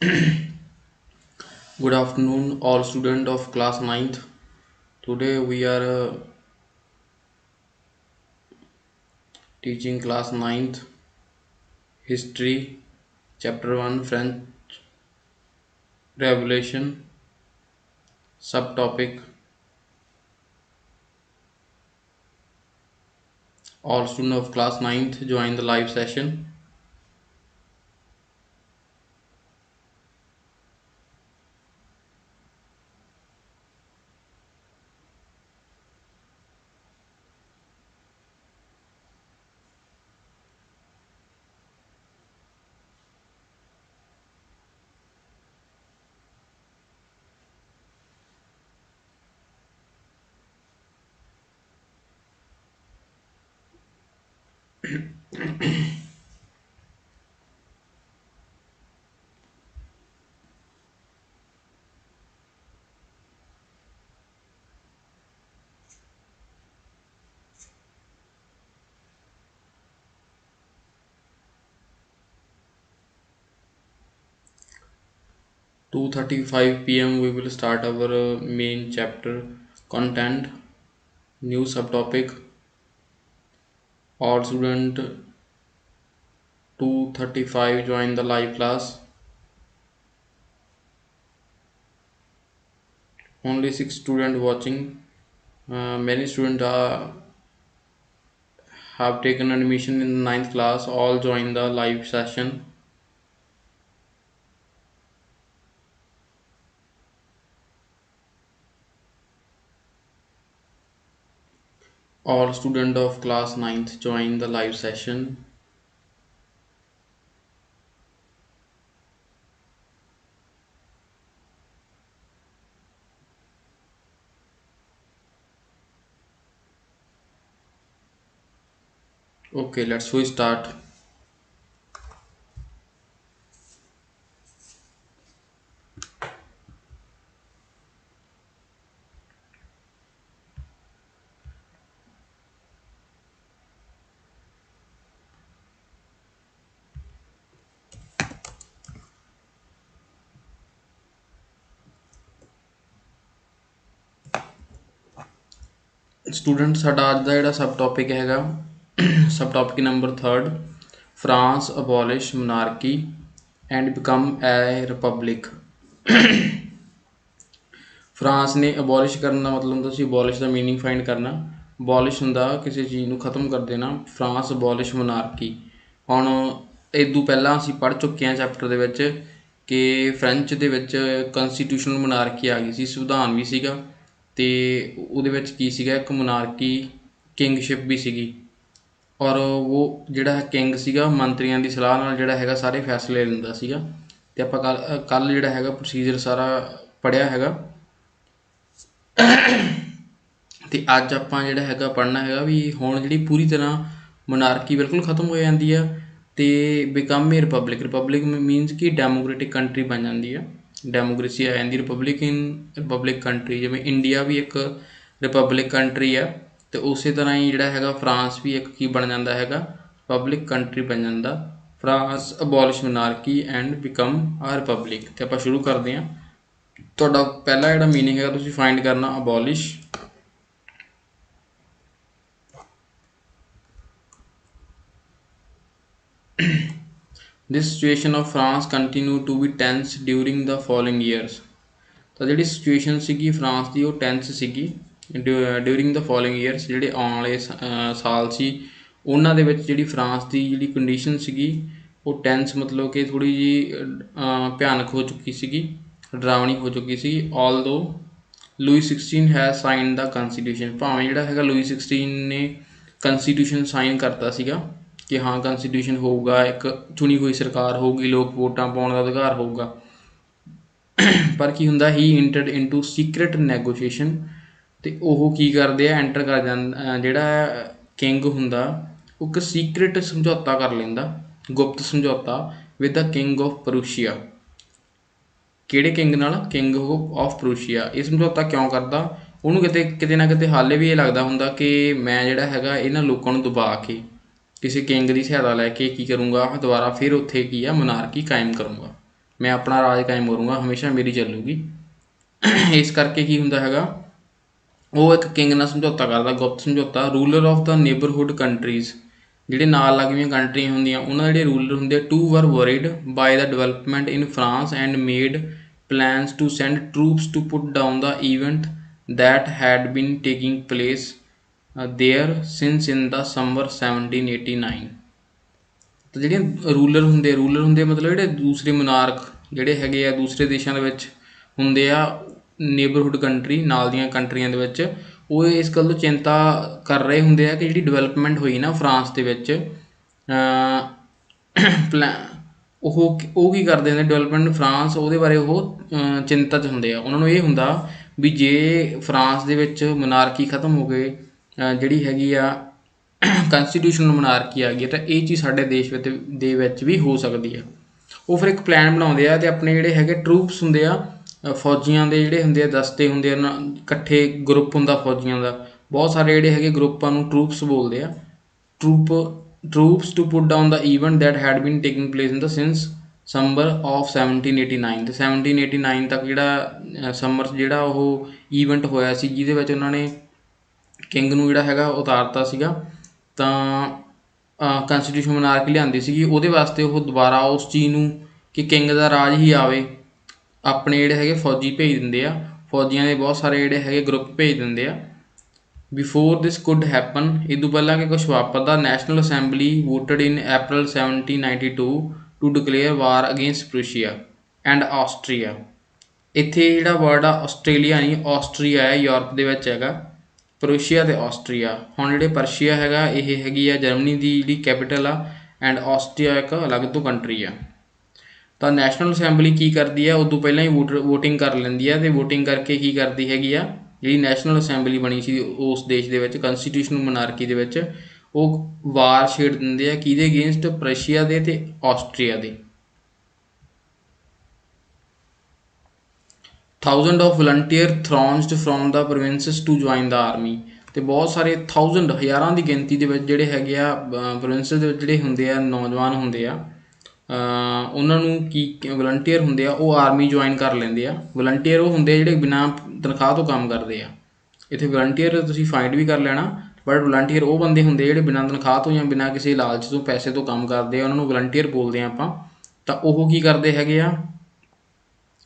Good afternoon, all students of class ninth. Today we are teaching class ninth history, chapter 1 French Revolution, subtopic. All students of class ninth join the live session. 2:35 p.m. we will start our main chapter content. New subtopic. All student 2:35 join the live class. Only 6 students watching. Many students have taken admission in the ninth class. All join the live session. All students of class ninth join the live session. Okay, let's we start. Student साडा अज का जिहड़ा सब topic हैगा सब topic number 3 France abolish monarchy and become a Republic. France ने abolish करने का मतलब होंदा सी अबॉलिश का मीनिंग फाइंड करना। अबॉलिश होंदा किसी चीज़ को खत्म कर देना। फ्रांस अबॉलिश मोनार्की हुण इदों पहलां असीं पढ़ चुके हैं चैप्टर दे विच कि फ्रेंच दे विच कंस्टीट्यूशनल मोनार्की आ गई सी, संविधान भी सीगा ते उहदे विच की सीगा एक मोनार्की किंगशिप भी सीगी और वो जिहड़ा किंग सीगा मंत्रियों की सलाह नाल जिहड़ा हैगा सारे फैसले लैंदा सीगा। ते आपां कल जिहड़ा हैगा प्रोसीजर सारा पढ़िया हैगा ते अज आपां जिहड़ा हैगा पढ़ना हैगा भी हुण जिहड़ी पूरी तरह मोनार्की बिल्कुल खत्म हो जाती है तो बिकम ए रिपब्लिक। रिपब्लिक मीनस कि डैमोक्रेटिक कंट्री बन जाती है, डैमोक्रेसी आ जाती। रिपब्लिक इन रिपब्लिक कंट्री जिवें इंडिया भी एक रिपब्लिक कंट्री है तो उस तरह ही जिहड़ा हैगा फ्रांस भी एक की बन जाता हैगा रिपब्लिक कंट्री बन जाता। France abolish monarchy and become a republic. तो आपां शुरू करते हैं। तुहाडा पहला जिहड़ा मीनिंग है तुसीं फाइंड करना abolish. This situation of France continued to be tense during the following years। ਤਾਂ ਜਿਹੜੀ ਸਿਚੁਏਸ਼ਨ ਸੀਗੀ ਫਰਾਂਸ ਦੀ ਉਹ ਟੈਂਸ ਸੀਗੀ ਡਿਊਰਿੰਗ ਦਾ ਫੋਲੋਇੰਗ ਈਅਰਸ। ਜਿਹੜੇ ਆਉਣ ਵਾਲੇ ਸਾਲ ਸੀ ਉਹਨਾਂ ਦੇ ਵਿੱਚ ਜਿਹੜੀ ਫਰਾਂਸ ਦੀ ਜਿਹੜੀ ਕੰਡੀਸ਼ਨ ਸੀਗੀ ਉਹ ਟੈਂਸ ਮਤਲਬ ਕਿ ਥੋੜ੍ਹੀ ਜਿਹੀ ਭਿਆਨਕ ਹੋ ਚੁੱਕੀ ਸੀਗੀ, ਡਰਾਵਣੀ ਹੋ ਚੁੱਕੀ ਸੀ। ਆਲਦੋ ਲੂਈ 16 ਹੈਜ਼ ਸਾਈਨ ਦਾ ਕੰਸਟੀਟਿਊਸ਼ਨ। ਭਾਵੇਂ ਜਿਹੜਾ ਹੈਗਾ ਲੂਈ 16 ਨੇ ਕੰਸਟੀਟਿਊਸ਼ਨ ਸਾਈਨ ਕਰਤਾ ਸੀਗਾ कि हाँ कंस्टीट्यूशन होगा, एक चुनी हुई सरकार होगी, लोग वोटां पाउण दा अधिकार होगा। पर की हुंदा ही इंटरड इनटू सीक्रेट नैगोशिएशन ते ओह की करदे आ एंटर कर जांदा जिहड़ा किंग हुंदा ओह एक सीक्रेट समझौता कर लैंदा, गुप्त समझौता with the king of Prussia. किहड़े किंग नाल? King of Prussia. ये समझौता क्यों करदा? ਉਹਨੂੰ ਕਿਤੇ ਨਾ ਕਿਤੇ ਹਾਲੇ ਵੀ ਇਹ ਲੱਗਦਾ ਹੁੰਦਾ ਕਿ ਮੈਂ ਜਿਹੜਾ ਹੈਗਾ ਇਹਨਾਂ ਲੋਕਾਂ ਨੂੰ ਦਬਾ ਕੇ ਕਿਸੇ ਕਿੰਗ ਦੀ ਸਹਾਇਤਾ ਲੈ ਕੇ ਕੀ ਕਰੂੰਗਾ ਦੁਬਾਰਾ ਫਿਰ ਉੱਥੇ ਕੀ ਆ ਮੋਨਾਰਕੀ ਕਾਇਮ ਕਰੂੰਗਾ। मैं अपना राज कायम करूँगा, हमेशा मेरी ਚੱਲੂਗੀ। ਇਸ ਕਰਕੇ ਕੀ ਹੁੰਦਾ ਹੈਗਾ, ਉਹ ਇੱਕ ਕਿੰਗ ਨਾਲ ਸਮਝੌਤਾ ਕਰਦਾ, ਗੁਪਤ ਸਮਝੌਤਾ। Ruler of the neighbourhood countries, ਜਿਹੜੇ ਨਾਲ ਲੱਗਦੀਆਂ ਕੰਟਰੀਆਂ ਹੁੰਦੀਆਂ ਉਹਨਾਂ ਦੇ ਜਿਹੜੇ ਰੂਲਰ ਹੁੰਦੇ ਆ, ਟੂ were worried by the development in France and made plans to send troops to put down the event that had been taking place there since in the summer 1789। ਤਾਂ ਜਿਹੜੀਆਂ ਰੂਲਰ ਹੁੰਦੇ ਮਤਲਬ ਜਿਹੜੇ ਦੂਸਰੇ ਮਨਾਰਕ ਜਿਹੜੇ ਹੈਗੇ ਆ ਦੂਸਰੇ ਦੇਸ਼ਾਂ ਦੇ ਵਿੱਚ ਹੁੰਦੇ ਆ, ਨੇਬਰਹੁੱਡ ਕੰਟਰੀ ਨਾਲ ਦੀਆਂ ਕੰਟਰੀਆਂ ਦੇ ਵਿੱਚ, ਉਹ ਇਸ ਗੱਲ ਤੋਂ ਚਿੰਤਾ ਕਰ ਰਹੇ ਹੁੰਦੇ ਆ ਕਿ ਜਿਹੜੀ ਡਿਵੈਲਪਮੈਂਟ ਹੋਈ ਨਾ ਫਰਾਂਸ ਦੇ ਵਿੱਚ, ਉਹ ਕੀ ਕਰਦੇ ਹੁੰਦੇ ਡਿਵੈਲਪਮੈਂਟ ਫਰਾਂਸ, ਉਹਦੇ ਬਾਰੇ ਉਹ ਚਿੰਤਾ 'ਚ ਹੁੰਦੇ ਆ। ਉਹਨਾਂ ਨੂੰ ਇਹ ਹੁੰਦਾ ਵੀ ਜੇ ਫਰਾਂਸ ਦੇ ਵਿੱਚ ਮਨਾਰਕੀ ਖ਼ਤਮ ਹੋ ਗਏ, ਜਿਹੜੀ ਹੈਗੀ ਆ ਕੰਸਟੀਟਿਊਸ਼ਨਲ ਮਨਾਰਕੀ ਆ ਗਈ, ਤਾਂ ਇਹ ਚੀਜ਼ ਸਾਡੇ ਦੇਸ਼ ਦੇ ਵਿੱਚ ਵੀ ਹੋ ਸਕਦੀ ਆ। ਉਹ ਫਿਰ ਇੱਕ ਪਲਾਨ ਬਣਾਉਂਦੇ ਆ ਅਤੇ ਆਪਣੇ ਜਿਹੜੇ ਹੈਗੇ ਟਰੂਪਸ ਹੁੰਦੇ ਆ, ਫੌਜੀਆਂ ਦੇ ਜਿਹੜੇ ਹੁੰਦੇ ਆ ਦਸਤੇ ਹੁੰਦੇ ਆ, ਇਕੱਠੇ ਗਰੁੱਪ ਹੁੰਦਾ ਫੌਜੀਆਂ ਦਾ, ਬਹੁਤ ਸਾਰੇ ਜਿਹੜੇ ਹੈਗੇ ਗਰੁੱਪਾਂ ਨੂੰ ਟਰੂਪਸ ਬੋਲਦੇ ਆ। troops to put down the event that had been taking place in the since summer of 1789। ਤੇ 1789 ਤੱਕ ਜਿਹੜਾ ਸਮਰ ਜਿਹੜਾ ਉਹ ਈਵੈਂਟ ਹੋਇਆ ਸੀ, ਜਿਹਦੇ ਵਿੱਚ ਉਹਨਾਂ ਨੇ ਕਿੰਗ ਨੂੰ ਜਿਹੜਾ ਹੈਗਾ ਉਤਾਰਤਾ ਸੀਗਾ, ਤਾਂ ਕੰਸਟੀਟਿਊਸ਼ਨ ਮਨਾਰਕੀ ਲਿਆਂਦੀ ਸੀਗੀ। ਉਹਦੇ ਵਾਸਤੇ ਉਹ ਦੁਬਾਰਾ ਉਸ ਚੀਜ਼ ਨੂੰ ਕਿ ਕਿੰਗ ਦਾ ਰਾਜ ਹੀ ਆਵੇ, ਆਪਣੇ ਜਿਹੜੇ ਹੈਗੇ ਫੌਜੀ ਭੇਜ ਦਿੰਦੇ ਆ, ਫੌਜੀਆਂ ਦੇ ਬਹੁਤ ਸਾਰੇ ਜਿਹੜੇ ਹੈਗੇ ਗਰੁੱਪ ਭੇਜ ਦਿੰਦੇ ਆ। ਬਿਫੋਰ ਦਿਸ ਕੁਡ ਹੈਪਨ, ਇਹ ਤੋਂ ਪਹਿਲਾਂ ਕਿ ਕੁਛ ਵਾਪਰਦਾ, national assembly voted in April 1792 to declare war against Prussia and Austria. ਇੱਥੇ ਜਿਹੜਾ ਵਰਡ ਆ ਆਸਟ੍ਰੇਲੀਆ ਨਹੀਂ, ਆਸਟਰੀਆ ਹੈ, ਯੂਰਪ ਦੇ ਵਿੱਚ ਹੈਗਾ, ਪ੍ਰੂਸ਼ੀਆ ਅਤੇ ਆਸਟਰੀਆ। ਹੁਣ ਜਿਹੜੇ ਪਰਸ਼ੀਆ ਹੈਗਾ ਇਹ ਹੈਗੀ ਆ ਜਰਮਨੀ ਦੀ ਜਿਹੜੀ ਕੈਪੀਟਲ ਆ, ਐਂਡ ਆਸਟਰੀਆ ਇੱਕ ਅਲੱਗ ਤੋਂ ਕੰਟਰੀ ਆ। ਤਾਂ ਨੈਸ਼ਨਲ ਅਸੈਂਬਲੀ ਕੀ ਕਰਦੀ ਆ, ਉਦੋਂ ਪਹਿਲਾਂ ਹੀ ਵੋਟਿੰਗ ਕਰ ਲੈਂਦੀ ਆ, ਅਤੇ ਵੋਟਿੰਗ ਕਰਕੇ ਕੀ ਕਰਦੀ ਹੈਗੀ ਆ, ਜਿਹੜੀ ਨੈਸ਼ਨਲ ਅਸੈਂਬਲੀ ਬਣੀ ਸੀ ਉਸ ਦੇਸ਼ ਦੇ ਵਿੱਚ ਕੰਸਟੀਟਿਊਸ਼ਨਲ ਮਨਾਰਕੀ ਦੇ ਵਿੱਚ, ਉਹ ਵਾਰ ਛੇੜ ਦਿੰਦੇ ਆ ਕਿਹਦੇ ਅਗੇਂਸਟ, ਪ੍ਰਸ਼ੀਆ ਦੇ ਅਤੇ ਆਸਟਰੀਆ ਦੇ। 1000 of volunteer thronged from the provinces to join the army. ਅਤੇ ਬਹੁਤ ਸਾਰੇ ਹਜ਼ਾਰਾਂ ਦੀ ਗਿਣਤੀ ਦੇ ਵਿੱਚ ਜਿਹੜੇ ਹੈਗੇ ਆ ਪ੍ਰੋਵਿੰਸਿਸ ਦੇ ਵਿੱਚ ਜਿਹੜੇ ਹੁੰਦੇ ਆ ਨੌਜਵਾਨ ਹੁੰਦੇ ਆ, ਉਹਨਾਂ ਨੂੰ ਕੀ ਵਲੰਟੀਅਰ ਹੁੰਦੇ ਆ, ਉਹ ਆਰਮੀ ਜੁਆਇਨ ਕਰ ਲੈਂਦੇ ਆ। ਵਲੰਟੀਅਰ ਉਹ ਹੁੰਦੇ ਆ ਜਿਹੜੇ ਬਿਨਾਂ ਤਨਖਾਹ ਤੋਂ ਕੰਮ ਕਰਦੇ ਆ। ਇੱਥੇ ਵਲੰਟੀਅਰ ਤੁਸੀਂ ਫਾਈਂਡ ਵੀ ਕਰ ਲੈਣਾ, ਬਟ ਵਲੰਟੀਅਰ ਉਹ ਬੰਦੇ ਹੁੰਦੇ ਜਿਹੜੇ ਬਿਨਾਂ ਤਨਖਾਹ ਤੋਂ ਜਾਂ ਬਿਨਾਂ ਕਿਸੇ ਲਾਲਚ ਤੋਂ ਪੈਸੇ ਤੋਂ ਕੰਮ ਕਰਦੇ ਆ, ਉਹਨਾਂ ਨੂੰ ਵਲੰਟੀਅਰ ਬੋਲਦੇ ਆ ਆਪਾਂ। ਤਾਂ ਉਹ ਕੀ ਕਰਦੇ ਹੈਗੇ ਆ,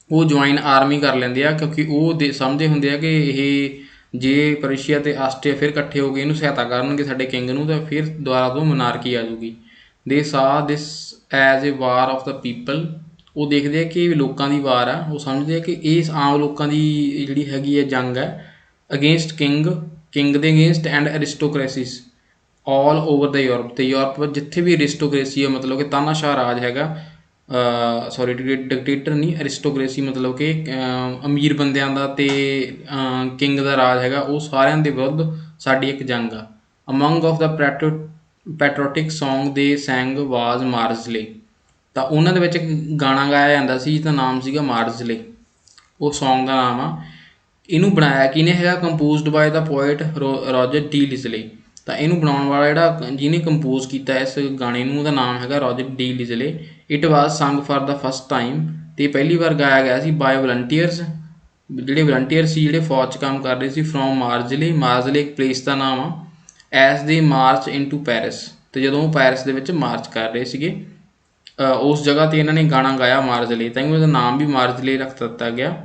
ਉਹ ਜੁਆਇਨ ਆਰਮੀ ਕਰ ਲੈਂਦੇ ਆ, ਕਿਉਂਕਿ ਉਹ ਸਮਝਦੇ ਹੁੰਦੇ ਆ ਕਿ ਇਹ ਜੇ ਪ੍ਰਸ਼ੀਆ ਅਤੇ ਆਸਟਰੀਆ ਫਿਰ ਇਕੱਠੇ ਹੋ ਕੇ ਇਹਨੂੰ ਸਹਾਇਤਾ ਕਰਨਗੇ ਸਾਡੇ ਕਿੰਗ ਨੂੰ, ਤਾਂ ਫਿਰ ਦੁਬਾਰਾ ਤੋਂ ਮਨਾਰਕੀ ਆ ਜਾਊਗੀ। They saw this as a war of the people, ਉਹ ਦੇਖਦੇ ਆ ਕਿ ਲੋਕਾਂ ਦੀ ਵਾਰ ਆ, ਉਹ ਸਮਝਦੇ ਆ ਕਿ ਇਹ ਆਮ ਲੋਕਾਂ ਦੀ ਜਿਹੜੀ ਹੈਗੀ ਹੈ ਜੰਗ ਹੈ ਅਗੇਂਸਟ ਕਿੰਗ ਦੇ against and aristocracies all over the Europe. ਅਤੇ ਯੂਰਪ ਵਿੱਚ ਜਿੱਥੇ ਵੀ ਅਰਿਸਟੋਕ੍ਰੇਸੀ ਹੈ, ਮਤਲਬ ਕਿ ਤਾਨਾਸ਼ਾਹ ਰਾਜ ਹੈਗਾ, ਸੌਰੀ ਡਿਕਟੇਟਰ ਨਹੀਂ, ਅਰਿਸਟੋਕ੍ਰੇਸੀ ਮਤਲਬ ਕਿ ਅਮੀਰ ਬੰਦਿਆਂ ਦਾ ਅਤੇ ਕਿੰਗ ਦਾ ਰਾਜ ਹੈਗਾ, ਉਹ ਸਾਰਿਆਂ ਦੇ ਵਿਰੁੱਧ ਸਾਡੀ ਇੱਕ ਜੰਗ ਆ। ਅਮੰਗ ਆਫ ਦਾ ਪੈਟਰੋਟਿਕ ਸੌਂਗ ਦੇ ਸੈਂਗ ਵਾਜ਼ ਮਾਰਜ਼ਲੇ। ਤਾਂ ਉਹਨਾਂ ਦੇ ਵਿੱਚ ਇੱਕ ਗਾਣਾ ਗਾਇਆ ਜਾਂਦਾ ਸੀ ਜਿਹਦਾ ਨਾਮ ਸੀਗਾ ਮਾਰਜ਼ਲੇ, ਉਹ ਸੌਂਗ ਦਾ ਨਾਮ ਆ। ਇਹਨੂੰ ਬਣਾਇਆ ਕਿਹਨੇ ਹੈਗਾ, composed by the poet Roger de Lisle. ਤਾਂ ਇਹਨੂੰ ਬਣਾਉਣ ਵਾਲਾ ਜਿਹੜਾ ਜਿਹਨੇ ਕੰਪੋਜ਼ ਕੀਤਾ ਇਸ ਗਾਣੇ ਨੂੰ, ਉਹਦਾ ਨਾਮ ਹੈਗਾ ਰੋਜਰ ਡੀ ਲਿਜ਼ਲੇ। ਇਟ ਵਾਜ਼ ਸੰਗ ਫਾਰ ਦਾ ਫਸਟ ਟਾਈਮ, ਅਤੇ ਪਹਿਲੀ ਵਾਰ ਗਾਇਆ ਗਿਆ ਸੀ ਬਾਏ ਵਲੰਟੀਅਰਸ, ਜਿਹੜੇ ਵਲੰਟੀਅਰ ਸੀ ਜਿਹੜੇ ਫੌਜ 'ਚ ਕੰਮ ਕਰ ਰਹੇ ਸੀ, ਫਰੋਮ ਮਾਰਜ਼ਲੇ। ਮਾਰਜ਼ਲੇ ਇੱਕ ਪਲੇਸ ਦਾ ਨਾਮ ਆ। ਐਜ਼ ਦੇ ਮਾਰਚ ਇਨਟੂ ਪੈਰਿਸ, ਅਤੇ ਜਦੋਂ ਉਹ ਪੈਰਿਸ ਦੇ ਵਿੱਚ ਮਾਰਚ ਕਰ ਰਹੇ ਸੀਗੇ, ਉਸ ਜਗ੍ਹਾ 'ਤੇ ਇਹਨਾਂ ਨੇ ਗਾਣਾ ਗਾਇਆ ਮਾਰਜ਼ਲੇ, ਤਾਂ ਉਹਦਾ ਨਾਮ ਵੀ ਮਾਰਜ਼ਲੇ ਰੱਖ ਦਿੱਤਾ ਗਿਆ।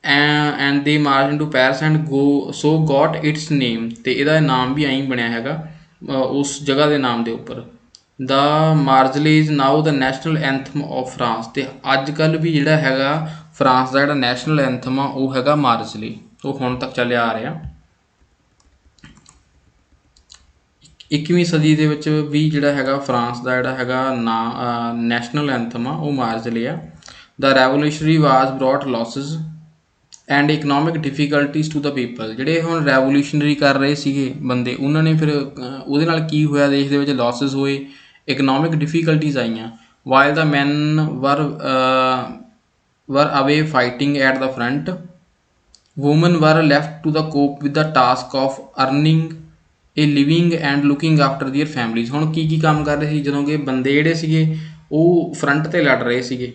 And they march into Paris and so got its name, ਅਤੇ ਇਹਦਾ ਨਾਮ ਵੀ ਐਂ ਬਣਿਆ ਹੈਗਾ ਉਸ ਜਗ੍ਹਾ ਦੇ ਨਾਮ ਦੇ ਉੱਪਰ। The Marseillaise is now the national anthem of France, ਅਤੇ ਅੱਜ ਕੱਲ੍ਹ ਵੀ ਜਿਹੜਾ ਹੈਗਾ ਫਰਾਂਸ ਦਾ ਜਿਹੜਾ ਨੈਸ਼ਨਲ ਐਂਥਮ ਆ ਉਹ ਹੈਗਾ ਮਾਰਜ਼ਲੇ, ਉਹ ਹੁਣ ਤੱਕ ਚੱਲਿਆ ਆ ਰਿਹਾ। 21ਵੀਂ ਸਦੀ ਦੇ ਵਿੱਚ ਵੀ ਜਿਹੜਾ ਹੈਗਾ ਫਰਾਂਸ ਦਾ ਜਿਹੜਾ ਹੈਗਾ ਨੈਸ਼ਨਲ ਐਂਥਮ ਆ ਉਹ ਮਾਰਜ਼ਲੇ ਆ। The revolutionary was brought losses and economic difficulties to the people. ਜਿਹੜੇ ਹੁਣ ਰੈਵੋਲੂਸ਼ਨਰੀ ਕਰ ਰਹੇ ਸੀਗੇ ਬੰਦੇ, ਉਹਨਾਂ ਨੇ ਫਿਰ ਉਹਦੇ ਨਾਲ ਕੀ ਹੋਇਆ, ਦੇਸ਼ ਦੇ ਵਿੱਚ ਲੋਸਿਸ ਹੋਏ, ਇਕਨੋਮਿਕ ਡਿਫੀਕਲਟੀਜ਼ ਆਈਆਂ। While the men were away fighting at the front, women were left to the cope with the task of earning a living and looking after their families. ਹੁਣ ਕੀ ਕੰਮ ਕਰ ਰਹੇ ਸੀ ਜਦੋਂ ਕਿ ਬੰਦੇ ਜਿਹੜੇ ਸੀਗੇ ਉਹ ਫਰੰਟ 'ਤੇ ਲੜ ਰਹੇ ਸੀਗੇ,